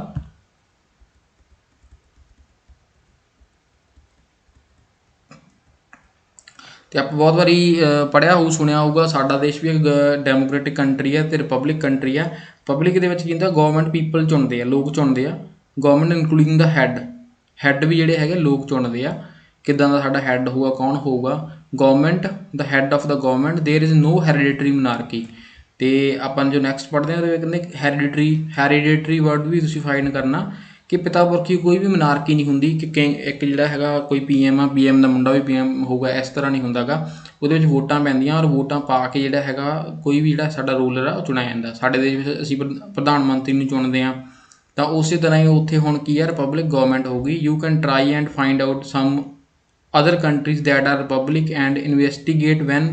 ਤੇ ਆਪਾਂ ਬਹੁਤ ਵਾਰੀ ਪੜ੍ਹਿਆ ਹੋਊ ਸੁਣਿਆ ਹੋਊਗਾ ਸਾਡਾ ਦੇਸ਼ ਵੀ ਇੱਕ ਡੈਮੋਕ੍ਰੇਟਿਕ ਕੰਟਰੀ ਹੈ ਤੇ ਰਿਪਬਲਿਕ ਕੰਟਰੀ ਹੈ। ਪਬਲਿਕ ਦੇ ਵਿੱਚ ਕੀ ਹੁੰਦਾ, ਗਵਰਨਮੈਂਟ ਪੀਪਲ ਚੁਣਦੇ ਆ, ਲੋਕ ਚੁਣਦੇ ਆ। ਗਵਰਨਮੈਂਟ ਇਨਕਲੂਡਿੰਗ ਦਾ ਹੈੱਡ ਵੀ ਜਿਹੜੇ ਹੈਗੇ ਲੋਕ ਚੁਣਦੇ ਆ, ਕਿੱਦਾਂ ਦਾ ਸਾਡਾ ਹੈੱਡ ਹੋਊਗਾ, ਕੌਣ ਹੋਊਗਾ। Government the head of the government there is no hereditary monarchy. ਤੇ ਆਪਾਂ ਜੋ ਨੈਕਸਟ ਪੜ੍ਹਦੇ ਹਾਂ ਉਹਦੇ ਵਿੱਚ ਕਹਿੰਦੇ ਹੈਰੀਡੇਟਰੀ ਵਰਡ ਵੀ ਤੁਸੀਂ ਫਾਈਂਡ ਕਰਨਾ ਕਿ ਪਿਤਾ ਪੁਰਖੀ ਕੋਈ ਵੀ ਮਨਾਰਕੀ ਨਹੀਂ ਹੁੰਦੀ ਕਿ ਇੱਕ ਜਿਹੜਾ ਹੈਗਾ ਕੋਈ PM ਆ, PM ਦਾ ਮੁੰਡਾ ਵੀ PM ਹੋਊਗਾ, ਇਸ ਤਰ੍ਹਾਂ ਨਹੀਂ ਹੁੰਦਾ ਗਾ। ਉਹਦੇ ਵਿੱਚ ਵੋਟਾਂ ਪੈਂਦੀਆਂ ਔਰ ਵੋਟਾਂ ਪਾ ਕੇ ਜਿਹੜਾ ਹੈਗਾ ਕੋਈ ਵੀ ਜਿਹੜਾ ਸਾਡਾ ਰੂਲਰ ਆ ਉਹ ਚੁਣਿਆ ਜਾਂਦਾ। ਸਾਡੇ ਦੇਸ਼ ਵਿੱਚ ਅਸੀਂ ਪ੍ਰਧਾਨ ਮੰਤਰੀ ਨੂੰ ਚੁਣਦੇ ਹਾਂ, ਤਾਂ ਉਸੇ ਤਰ੍ਹਾਂ ਹੀ ਉੱਥੇ ਹੁਣ ਕੀ ਆ, ਰਿਪਬਲਿਕ ਗਵਰਨਮੈਂਟ ਹੋਊਗੀ। You can try and find out some other countries that are republic and investigate when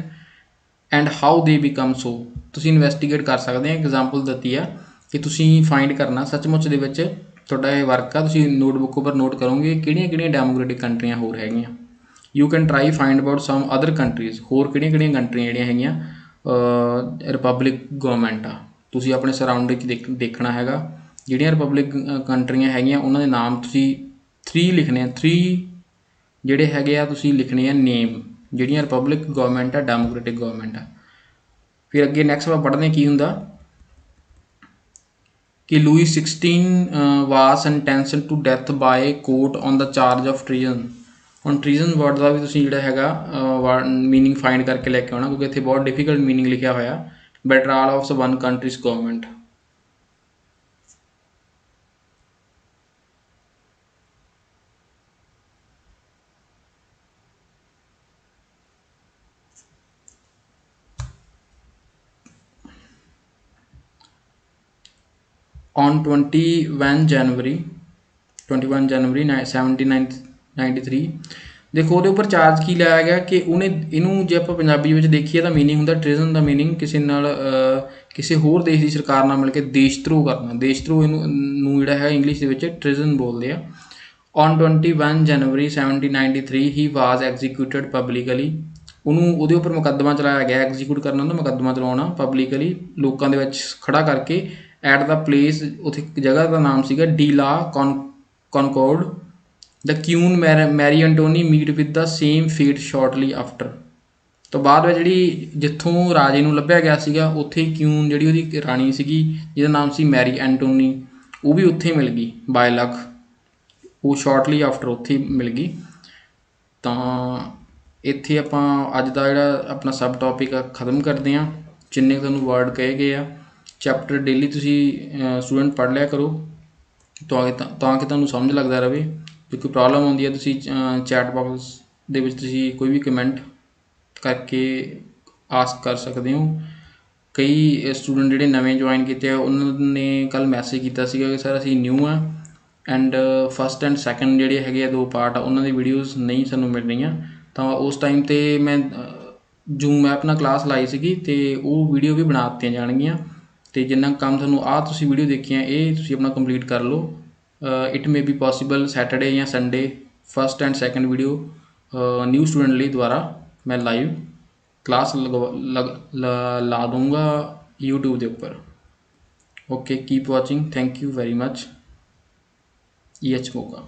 and how they become so। ਤੁਸੀਂ ਇਨਵੈਸਟੀਗੇਟ ਕਰ ਸਕਦੇ ਆ, ਐਗਜ਼ਾਮਪਲ ਦਿੱਤੀ ਆ ਕਿ ਤੁਸੀਂ ਫਾਈਂਡ ਕਰਨਾ ਸੱਚਮੁੱਚ ਦੇ ਵਿੱਚ ਤੁਹਾਡਾ ਇਹ ਵਰਕ ਆ। ਤੁਸੀਂ ਨੋਟਬੁੱਕ ਉੱਪਰ ਨੋਟ ਕਰੋਗੇ ਕਿਹੜੀਆਂ ਕਿਹੜੀਆਂ ਡੈਮੋਕ੍ਰੇਟਿਕ ਕੰਟਰੀਆਂ ਹੋਰ ਹੈਗੀਆਂ। You can try find about sum other countries, ਹੋਰ ਕਿਹੜੀਆਂ ਕਿਹੜੀਆਂ ਕੰਟਰੀਆਂ ਜਿਹੜੀਆਂ ਹੈਗੀਆਂ ਰਿਪਬਲਿਕ ਗਵਰਨਮੈਂਟ ਆ। ਤੁਸੀਂ ਆਪਣੇ ਸਰਾਊਂਡਿੰਗ ਦੇਖਣਾ ਹੈਗਾ ਜਿਹੜੀਆਂ ਰਿਪਬਲਿਕ ਕੰਟਰੀਆਂ ਹੈਗੀਆਂ ਉਹਨਾਂ ਦੇ ਨਾਮ ਤੁਸੀਂ 3 ਲਿਖਣੇ ਆ। 3 ਜਿਹੜੇ ਹੈਗੇ ਆ ਤੁਸੀਂ ਲਿਖਣੇ ਆ ਨੇਮ, ਜਿਹੜੀਆਂ ਰਿਪਬਲਿਕ ਗਵਰਨਮੈਂਟ ਆ, ਡੈਮੋਕ੍ਰੇਟਿਕ ਗਵਰਨਮੈਂਟ ਆ। ਫਿਰ ਅੱਗੇ ਨੈਕਸਟ ਆਪਾਂ ਪੜ੍ਹਦੇ ਕੀ ਹੁੰਦਾ ਕਿ Louis 16 was sentenced to death by court on the charge of treason. ਹੁਣ ਟ੍ਰੀਜ਼ਨ ਵਰਡ ਦਾ ਵੀ ਤੁਸੀਂ ਜਿਹੜਾ ਹੈਗਾ ਮੀਨਿੰਗ ਫਾਈਂਡ ਕਰਕੇ ਲੈ ਕੇ ਆਉਣਾ, ਕਿਉਂਕਿ ਇੱਥੇ ਬਹੁਤ ਡਿਫੀਕਲਟ ਮੀਨਿੰਗ ਲਿਖਿਆ ਹੋਇਆ। Betrayal of one country's government. On 21 January 1793 ਦੇਖੋ ਉਹਦੇ ਉੱਪਰ ਚਾਰਜ ਕੀ ਲਾਇਆ ਗਿਆ ਕਿ ਉਹਨੇ ਇਹਨੂੰ ਜੇ ਆਪਾਂ ਪੰਜਾਬੀ ਵਿੱਚ ਦੇਖੀਏ ਤਾਂ ਮੀਨਿੰਗ ਹੁੰਦਾ ਟ੍ਰੀਜ਼ਨ ਦਾ ਮੀਨਿੰਗ ਕਿਸੇ ਨਾਲ ਕਿਸੇ ਹੋਰ ਦੇਸ਼ ਦੀ ਸਰਕਾਰ ਨਾਲ ਮਿਲ ਕੇ ਦੇਸ਼ ਧਰੋਹ ਕਰਨਾ। ਦੇਸ਼ ਧਰੋਹ ਇਹਨੂੰ ਜਿਹੜਾ ਹੈ ਇੰਗਲਿਸ਼ ਦੇ ਵਿੱਚ ਟ੍ਰੀਜ਼ਨ ਬੋਲਦੇ ਆ। On 21 January 1793 he was executed publicly. ਉਹਨੂੰ ਉਹਦੇ ਉੱਪਰ ਮੁਕੱਦਮਾ ਚਲਾਇਆ ਗਿਆ। ਐਗਜ਼ੀਕਿਊਟ ਕਰਨਾ ਹੁੰਦਾ ਮੁਕੱਦਮਾ ਚਲਾਉਣਾ, ਪਬਲਿਕਲੀ ਲੋਕਾਂ ਦੇ ਵਿੱਚ ਖੜਾ ਕਰਕੇ। ਐਟ ਦਾ ਪਲੇਸ, ਉੱਥੇ ਇੱਕ ਜਗ੍ਹਾ ਦਾ ਨਾਮ ਸੀਗਾ de la Concorde. The queen Marie Antoinette meet with the same fate shortly after. ਤੋਂ ਬਾਅਦ ਵਿੱਚ ਜਿਹੜੀ ਜਿੱਥੋਂ ਰਾਜੇ ਨੂੰ ਲੱਭਿਆ ਗਿਆ ਸੀਗਾ ਉੱਥੇ ਕਿਊਨ ਜਿਹੜੀ ਉਹਦੀ ਰਾਣੀ ਸੀਗੀ ਜਿਹਦਾ ਨਾਮ ਸੀ ਮੈਰੀ ਐਂਟੋਨੀ, ਉਹ ਵੀ ਉੱਥੇ ਮਿਲ ਗਈ ਬਾਏ ਲੱਕ। ਉਹ ਸ਼ਾਰਟਲੀ ਆਫਟਰ ਉੱਥੇ ਮਿਲ ਗਈ। ਤਾਂ ਇੱਥੇ ਆਪਾਂ ਅੱਜ ਦਾ ਜਿਹੜਾ ਆਪਣਾ ਸਬ ਟੋਪਿਕ ਆ ਖ਼ਤਮ ਕਰਦੇ ਹਾਂ। ਜਿੰਨੇ ਤੁਹਾਨੂੰ ਵਰਡ ਕਹੇ ਗਏ ਆ ਚੈਪਟਰ ਡੇਲੀ ਤੁਸੀਂ ਸਟੂਡੈਂਟ ਪੜ੍ਹ ਲਿਆ ਕਰੋ ਤਾਂ ਕਿ ਤੁਹਾਨੂੰ ਸਮਝ ਲੱਗਦਾ ਰਹੇ। ਜੇ ਕੋਈ ਪ੍ਰੋਬਲਮ ਆਉਂਦੀ ਹੈ ਤੁਸੀਂ ਚੈਟ ਬਾਕਸ ਦੇ ਵਿੱਚ ਤੁਸੀਂ ਕੋਈ ਵੀ ਕਮੈਂਟ ਕਰਕੇ ਆਸਕ ਕਰ ਸਕਦੇ ਹੋ। ਕਈ ਸਟੂਡੈਂਟ ਜਿਹੜੇ ਨਵੇਂ ਜੁਆਇਨ ਕੀਤੇ ਆ ਉਹਨਾਂ ਨੇ ਕੱਲ੍ਹ ਮੈਸੇਜ ਕੀਤਾ ਸੀਗਾ ਕਿ ਸਰ ਅਸੀਂ ਨਿਊ ਆ ਐਂਡ ਫਸਟ ਐਂਡ ਸੈਕਿੰਡ ਜਿਹੜੇ ਹੈਗੇ ਆ 2 ਪਾਰਟ ਆ ਉਹਨਾਂ ਦੀ ਵੀਡੀਓਜ਼ ਨਹੀਂ ਸਾਨੂੰ ਮਿਲ ਰਹੀਆਂ। ਤਾਂ ਉਸ ਟਾਈਮ 'ਤੇ ਮੈਂ ਜ਼ੂਮ ਐਪ ਨਾਲ ਕਲਾਸ ਲਾਈ ਸੀਗੀ ਅਤੇ ਉਹ ਵੀਡੀਓ ਵੀ ਬਣਾ ਦਿੱਤੀਆਂ ਜਾਣਗੀਆਂ। ਅਤੇ ਜਿੰਨਾ ਕੰਮ ਤੁਹਾਨੂੰ ਤੁਸੀਂ ਵੀਡੀਓ ਦੇਖੀਆਂ ਇਹ ਤੁਸੀਂ ਆਪਣਾ ਕੰਪਲੀਟ ਕਰ ਲਓ। It may be possible Saturday ਜਾਂ Sunday first and second video new student ਲਈ ਦੁਬਾਰਾ ਮੈਂ ਲਾਈਵ ਕਲਾਸ ਲਾ ਦੂੰਗਾ YouTube ਦੇ ਉੱਪਰ। Okay, keep watching, thank you very much. EH Moga.